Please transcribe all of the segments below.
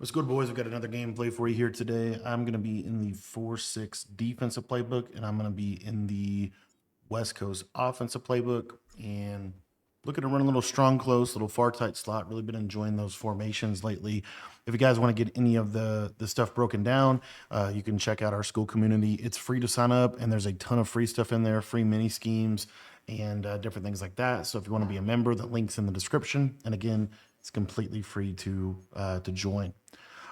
What's good, boys? We've got another gameplay for you here today. I'm going to be in the 4-6 defensive playbook, and I'm going to be in the West Coast offensive playbook. And looking to run a little strong close, little far tight slot. Really been enjoying those formations lately. If you guys want to get any of the stuff broken down, you can check out our school community. It's free to sign up, and there's a ton of free stuff in there, free mini schemes and different things like that. So if you want to be a member, the link's in the description. And again, it's completely free to join.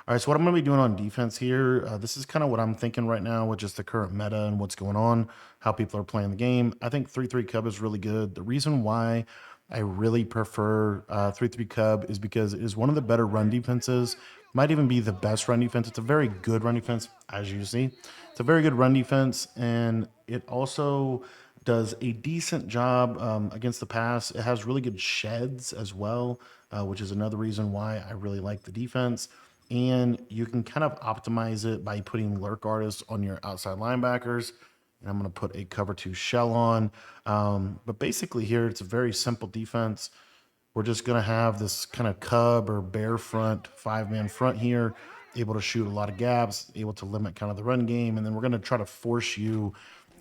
All right, so what I'm going to be doing on defense here, this is kind of what I'm thinking right now with just the current meta and what's going on, how people are playing the game. I think 3-3 Cub is really good. The reason why I really prefer 3-3 Cub is because it is one of the better run defenses. Might even be the best run defense. It's a very good run defense, as you see. It's a very good run defense, and it also does a decent job against the pass. It has really good sheds as well, which is another reason why I really like the defense. And you can kind of optimize it by putting lurk artists on your outside linebackers. And I'm going to put a cover two shell on. But basically here, it's a very simple defense. We're just going to have this kind of cub or bear front, 5-man front here, able to shoot a lot of gaps, able to limit kind of the run game. And then we're going to try to force you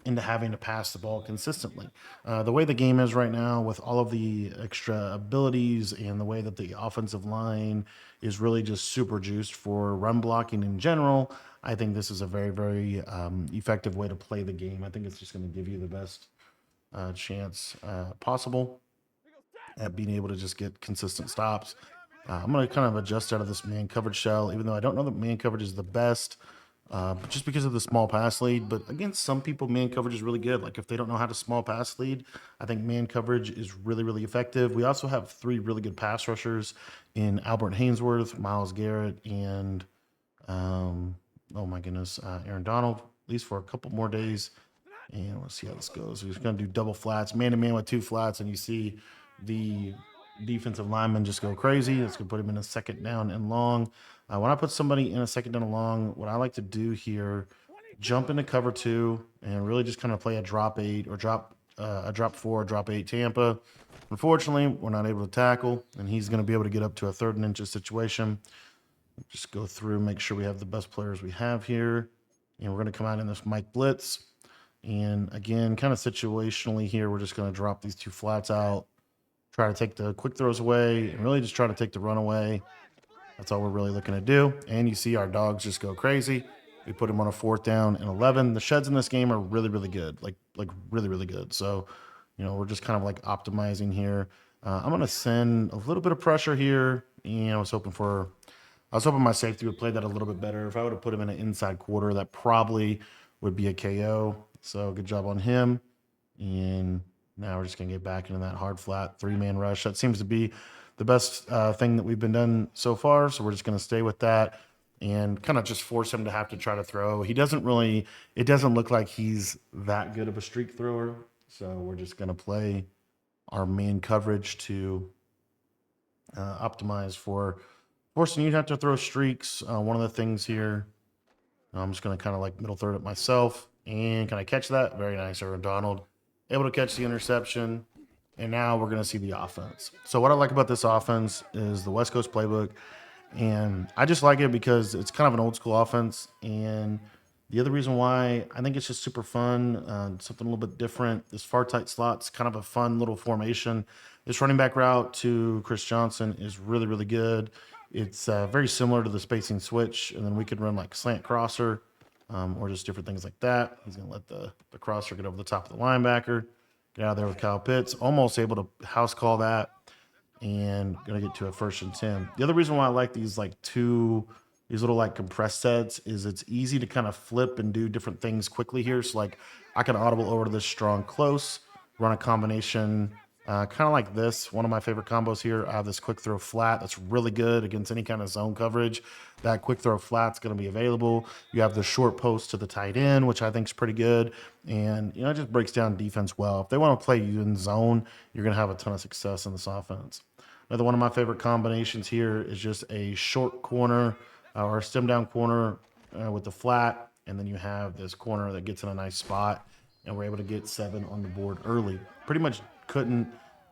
into having to pass the ball consistently. The way the game is right now, with all of the extra abilities and the way that the offensive line is really just super juiced for run blocking in general, I think this is a very, very effective way to play the game. I think it's just going to give you the best chance possible at being able to just get consistent stops. I'm going to kind of adjust out of this man coverage shell, even though I don't know that man coverage is the best but just because of the small pass lead. But against some people, man coverage is really good. Like if they don't know how to small pass lead, I think man coverage is really, really effective. We also have three really good pass rushers in Albert Hainsworth, Miles Garrett, and oh my goodness, Aaron Donald, at least for a couple more days. And let's see how this goes. We're just going to do double flats, man to man with two flats, and you see the defensive lineman just go crazy. It's going to put him in a second down and long. When I put somebody in a second down and long, what I like to do here, jump into cover two and really just kind of play a drop eight or a drop four, drop eight Tampa. Unfortunately, we're not able to tackle, and he's going to be able to get up to a 3rd and inches situation. Just go through, make sure we have the best players we have here. And we're going to come out in this Mike Blitz. And again, kind of situationally here, we're just going to drop these two flats out, try to take the quick throws away, and really just try to take the run away. That's all we're really looking to do. And you see our dogs just go crazy. We put them on a 4th down and 11. The sheds in this game are really, really good, like really, really good. So, we're just kind of like optimizing here. I'm going to send a little bit of pressure here. And I was hoping my safety would play that a little bit better. If I would have put him in an inside quarter, that probably would be a KO. So good job on him. And now we're just going to get back into that hard flat 3-man rush. That seems to be the best thing that we've been done so far. So we're just going to stay with that and kind of just force him to have to try to throw. It doesn't look like he's that good of a streak thrower. So we're just going to play our man coverage to optimize for forcing you to have to throw streaks. One of the things here, I'm just going to kind of like middle third it myself. And can I catch that? Very nice, Aaron Donald. Able to catch the interception. And now we're going to see the offense. So what I like about this offense is the West Coast playbook. And I just like it because it's kind of an old school offense. And the other reason why I think it's just super fun, something a little bit different. This far tight slot's kind of a fun little formation. This running back route to Chris Johnson is really, really good. It's very similar to the spacing switch. And then we could run like slant crosser or just different things like that. He's going to let the crosser get over the top of the linebacker. Get out of there with Kyle Pitts. Almost able to house call that and going to get to a 1st and 10. The other reason why I like these these little like compressed sets is it's easy to kind of flip and do different things quickly here. So like I can audible over to this strong close, run a combination kind of like this. One of my favorite combos here, I have this quick throw flat that's really good against any kind of zone coverage. That quick throw flat's going to be available. You have the short post to the tight end, which I think is pretty good. And, it just breaks down defense well. If they want to play you in zone, you're going to have a ton of success in this offense. Another one of my favorite combinations here is just a short corner or a stem down corner with the flat. And then you have this corner that gets in a nice spot. And we're able to get 7 on the board early. Pretty much couldn't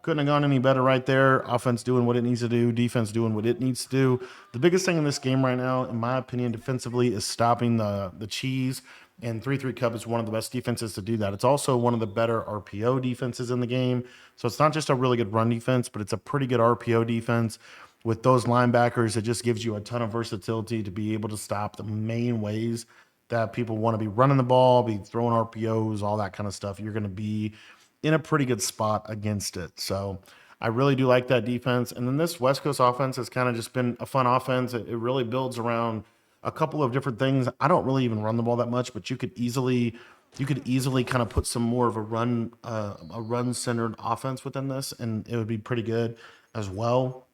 couldn't have gone any better right there. Offense doing what it needs to do, defense doing what it needs to do. The biggest thing in this game right now, in my opinion, defensively, is stopping the cheese. And 3-3 Cub is one of the best defenses to do that. It's also one of the better RPO defenses in the game. So it's not just a really good run defense, but it's a pretty good RPO defense. With those linebackers, it just gives you a ton of versatility to be able to stop the main ways that people want to be running the ball, be throwing RPOs, all that kind of stuff. You're going to be in a pretty good spot against it. So I really do like that defense. And then this West Coast offense has kind of just been a fun offense. It really builds around a couple of different things. I don't really even run the ball that much, but you could easily kind of put some more of a run centered offense within this, and it would be pretty good as well.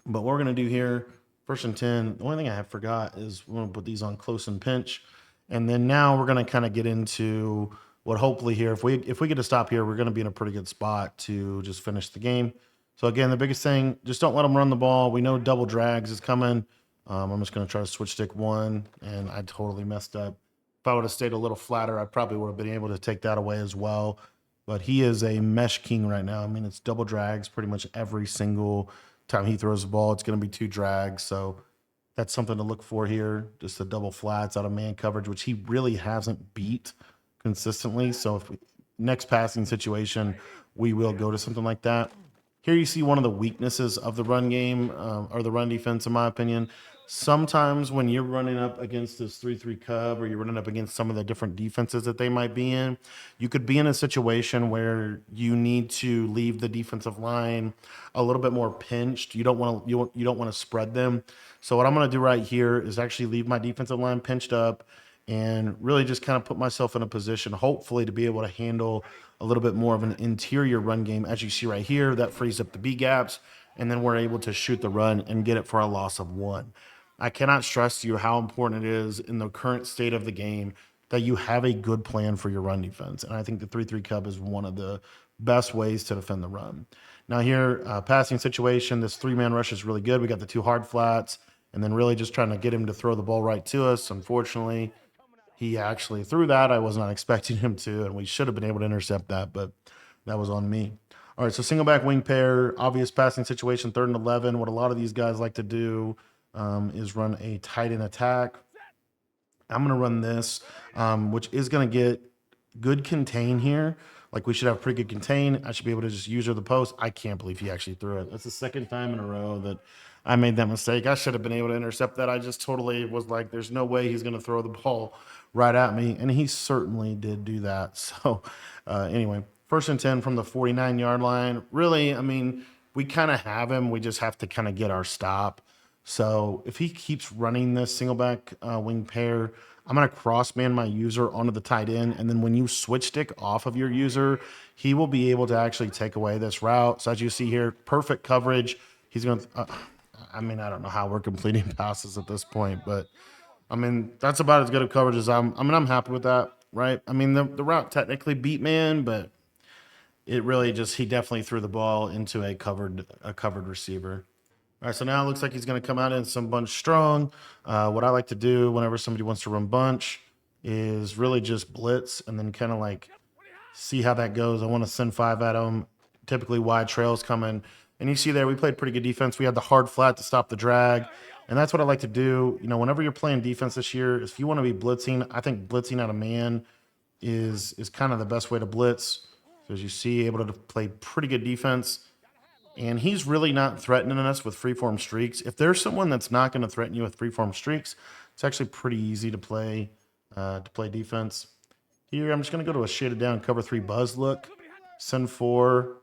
But what we're going to do here, 1st and 10, the only thing I forgot is we're going to put these on close and pinch. And then now we're going to kind of get into what hopefully here, if we get to stop here, we're going to be in a pretty good spot to just finish the game. So again, the biggest thing, just don't let them run the ball. We know double drags is coming. I'm just going to try to switch stick 1, and I totally messed up. If I would have stayed a little flatter, I probably would have been able to take that away as well. But he is a mesh king right now. I mean, it's double drags pretty much every single time he throws the ball. It's going to be 2 drags. So that's something to look for here. Just the double flats out of man coverage, which he really hasn't beat consistently. So if next passing situation, we will go to something like that. Here you see one of the weaknesses of the run game, or the run defense, in my opinion. Sometimes when you're running up against this 3-3 Cub, or you're running up against some of the different defenses that they might be in, you could be in a situation where you need to leave the defensive line a little bit more pinched. You don't want to spread them. So what I'm going to do right here is actually leave my defensive line pinched up, and really just kind of put myself in a position, hopefully, to be able to handle a little bit more of an interior run game. As you see right here, that frees up the B gaps, and then we're able to shoot the run and get it for a loss of 1. I cannot stress to you how important it is in the current state of the game that you have a good plan for your run defense. And I think the 3-3 Cub is one of the best ways to defend the run. Now here, passing situation, this 3-man rush is really good. We got the 2 hard flats, and then really just trying to get him to throw the ball right to us. Unfortunately, he actually threw that. I was not expecting him to, and we should have been able to intercept that, but that was on me. All right, so single back wing pair, obvious passing situation, 3rd and 11. What a lot of these guys like to do is run a tight end attack. I'm going to run this, which is going to get good contain here. Like, we should have pretty good contain. I should be able to just use her the post. I can't believe he actually threw it. That's the 2nd time in a row that I made that mistake. I should have been able to intercept that. I just totally was like, there's no way he's going to throw the ball right at me. And he certainly did do that. So anyway, 1st and 10 from the 49-yard line. Really, I mean, we kind of have him. We just have to kind of get our stop. So if he keeps running this single back wing pair, I'm going to cross man my user onto the tight end. And then when you switch stick off of your user, he will be able to actually take away this route. So as you see here, perfect coverage. He's going to, I mean, I don't know how we're completing passes at this point, but I mean, that's about as good of coverage as I'm happy with that, right? I mean, the route technically beat man, but it really just, he definitely threw the ball into a covered receiver. All right, so now it looks like he's going to come out in some bunch strong. What I like to do whenever somebody wants to run bunch is really just blitz and then kind of like see how that goes. I want to send 5 at him, typically wide trails coming. And you see there, we played pretty good defense. We had the hard flat to stop the drag. And that's what I like to do. You know, whenever you're playing defense this year, if you want to be blitzing, I think blitzing out of man is kind of the best way to blitz. So as you see, able to play pretty good defense. And he's really not threatening us with freeform streaks. If there's someone that's not going to threaten you with freeform streaks, it's actually pretty easy to play defense. Here, I'm just going to go to a shaded down cover 3 buzz look, send 4,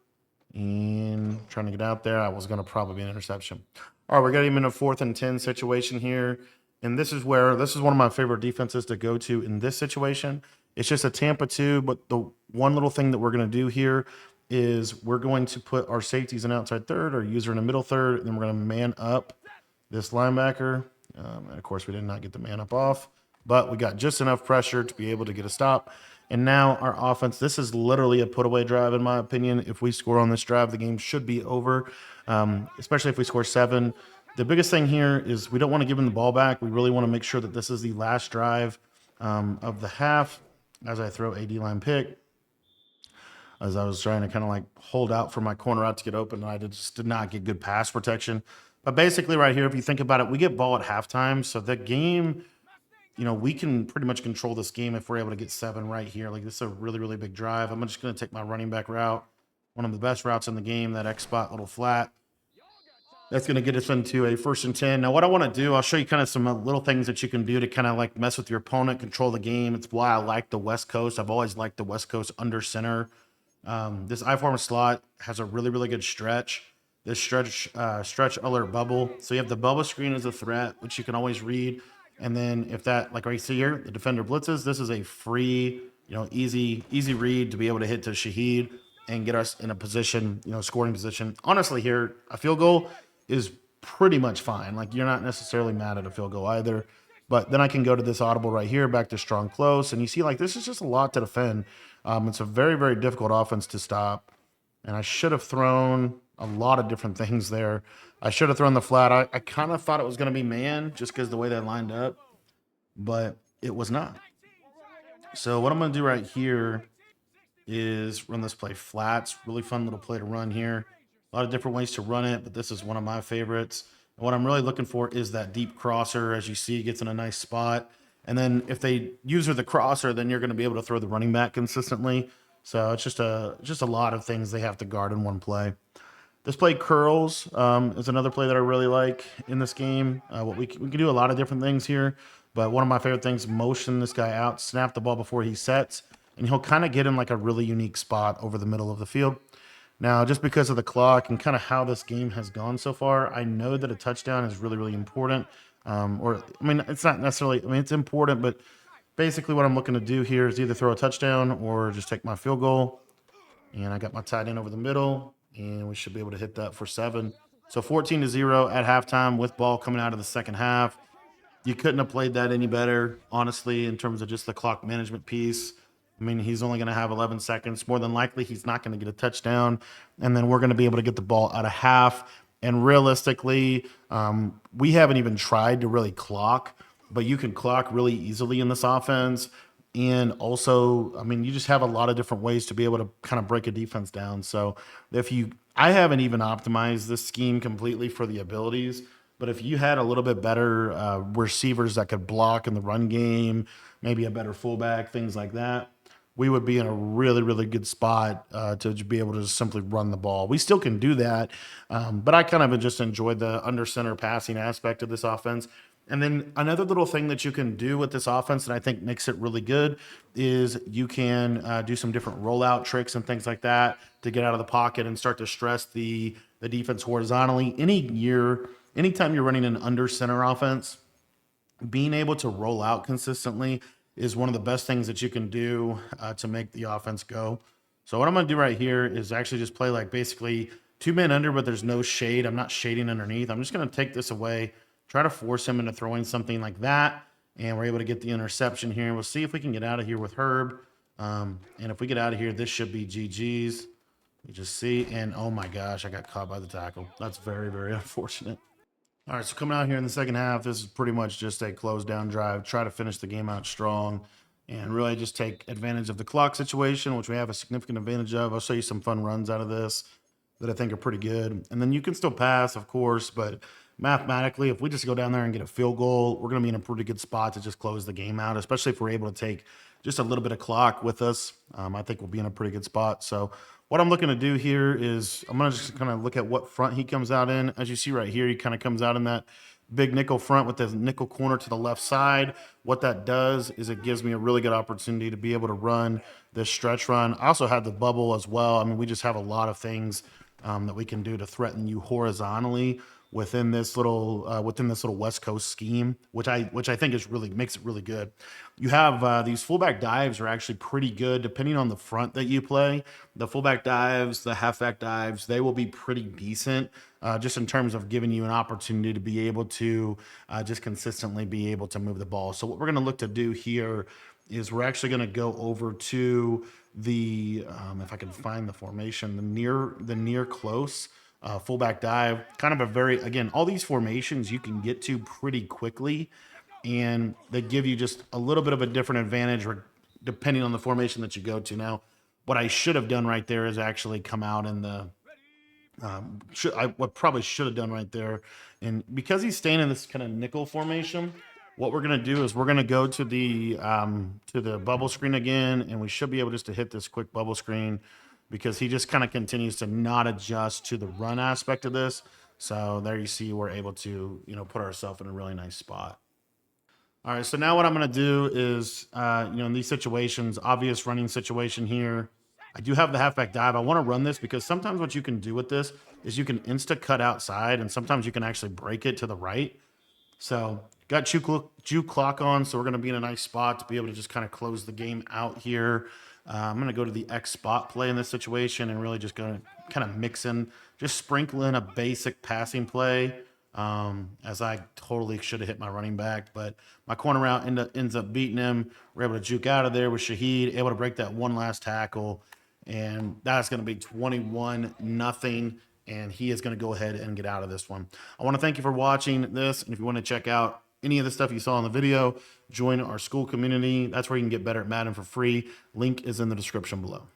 and trying to get out there. I was going to probably be an interception. All right, we're getting him in a 4th and 10 situation here. And this is one of my favorite defenses to go to in this situation. It's just a Tampa 2, but the one little thing that we're going to do here is we're going to put our safeties in outside third, our user in the middle third, and then we're going to man up this linebacker. And of course, we did not get the man up off, but we got just enough pressure to be able to get a stop. And now our offense, this is literally a put away drive, in my opinion. If we score on this drive, the game should be over, especially if we score 7. The biggest thing here is we don't want to give them the ball back. We really want to make sure that this is the last drive of the half as I throw a D-line pick. as I was trying to kind of like hold out for my corner out to get open, and I just did not get good pass protection. But basically, right here, if you think about it, we get ball at halftime, so the game, we can pretty much control this game if we're able to get 7 right here. Like, this is a really, really big drive. I'm just going to take my running back route, one of the best routes in the game, that X spot little flat. That's going to get us into a 1st and 10. Now, what I want to do, I'll show you kind of some little things that you can do to kind of like mess with your opponent, control the game. It's why I like the West Coast. I've always liked the West Coast under center. This I-form slot has a really, really good stretch. This stretch alert bubble. So you have the bubble screen as a threat, which you can always read. And then if that, like right here, the defender blitzes, this is a free, easy read to be able to hit to Shaheed and get us in a position, scoring position. Honestly, here, a field goal is pretty much fine. Like, you're not necessarily mad at a field goal either. But then I can go to this audible right here, back to strong close. And you see, like, this is just a lot to defend. It's a very, very difficult offense to stop. And I should have thrown a lot of different things there. I should have thrown the flat. I kind of thought it was going to be man just because the way they lined up. But it was not. So what I'm going to do right here is run this play flats. Really fun little play to run here. A lot of different ways to run it, but this is one of my favorites. And what I'm really looking for is that deep crosser. As you see, gets in a nice spot. And then if they use the crosser, then you're going to be able to throw the running back consistently. So it's just a lot of things they have to guard in one play. This play curls is another play that I really like in this game. We can do a lot of different things here, but one of my favorite things, motion this guy out, snap the ball before he sets, and he'll kind of get in like a really unique spot over the middle of the field. Now, just because of the clock and kind of how this game has gone so far, I know that a touchdown is really, really important. It's not necessarily, it's important, but basically what I'm looking to do here is either throw a touchdown or just take my field goal. And I got my tight end over the middle, and we should be able to hit that for 7. So 14-0 at halftime with ball coming out of the second half. You couldn't have played that any better, honestly, in terms of just the clock management piece. He's only going to have 11 seconds. More than likely, he's not going to get a touchdown. And then we're going to be able to get the ball out of half. And realistically, we haven't even tried to really clock, but you can clock really easily in this offense. And also, you just have a lot of different ways to be able to kind of break a defense down. So I haven't even optimized this scheme completely for the abilities, but if you had a little bit better receivers that could block in the run game, maybe a better fullback, things like that, we would be in a really, really good spot to be able to just simply run the ball. We still can do that, but I kind of just enjoyed the under center passing aspect of this offense. And then another little thing that you can do with this offense that I think makes it really good is you can do some different rollout tricks and things like that to get out of the pocket and start to stress the defense horizontally. Anytime you're running an under center offense, being able to roll out consistently is one of the best things that you can do to make the offense go. So what I'm going to do right here is actually just play like basically 2 men under, but there's no shade. I'm not shading underneath. I'm just going to take this away, try to force him into throwing something like that, and we're able to get the interception here. We'll see if we can get out of here with Herb. And if we get out of here, this should be GG's. You just see, and oh my gosh, I got caught by the tackle. That's very, very unfortunate. All right, so coming out here in the second half, this is pretty much just a close down drive. Try to finish the game out strong and really just take advantage of the clock situation, which we have a significant advantage of. I'll show you some fun runs out of this that I think are pretty good. And then you can still pass, of course, but mathematically, if we just go down there and get a field goal, we're going to be in a pretty good spot to just close the game out, especially if we're able to take just a little bit of clock with us. I think we'll be in a pretty good spot. So what I'm looking to do here is I'm going to just kind of look at what front he comes out in. As you see right here, he kind of comes out in that big nickel front with the nickel corner to the left side. What that does is it gives me a really good opportunity to be able to run this stretch run. I also have the bubble as well. We just have a lot of things that we can do to threaten you horizontally within this little West Coast scheme, which I think makes it really good. You have these fullback dives are actually pretty good depending on the front that you play. The fullback dives, the halfback dives, they will be pretty decent just in terms of giving you an opportunity to be able to just consistently be able to move the ball. So what we're going to look to do here is we're actually going to go over to the if I can find the formation, the near close. Fullback dive, kind of again, all these formations you can get to pretty quickly, and they give you just a little bit of a different advantage depending on the formation that you go to. Now, what I should have done right there is actually come out in the what probably should have done right there. And because he's staying in this kind of nickel formation, what we're gonna do is we're gonna go to the bubble screen again, and we should be able just to hit this quick bubble screen because he just kind of continues to not adjust to the run aspect of this. So there you see we're able to, put ourselves in a really nice spot. All right, so now what I'm going to do is, in these situations, obvious running situation here, I do have the halfback dive. I want to run this because sometimes what you can do with this is you can insta cut outside, and sometimes you can actually break it to the right. So got juke clock on, so we're going to be in a nice spot to be able to just kind of close the game out here. I'm going to go to the X spot play in this situation and really just going to kind of mix in, just sprinkle in a basic passing play, as I totally should have hit my running back, but my corner route ends up beating him. We're able to juke out of there with Shaheed, able to break that one last tackle, and that's going to be 21-0, and he is going to go ahead and get out of this one. I want to thank you for watching this, and if you want to check out any of the stuff you saw in the video, join our school community. That's where you can get better at Madden for free. Link is in the description below.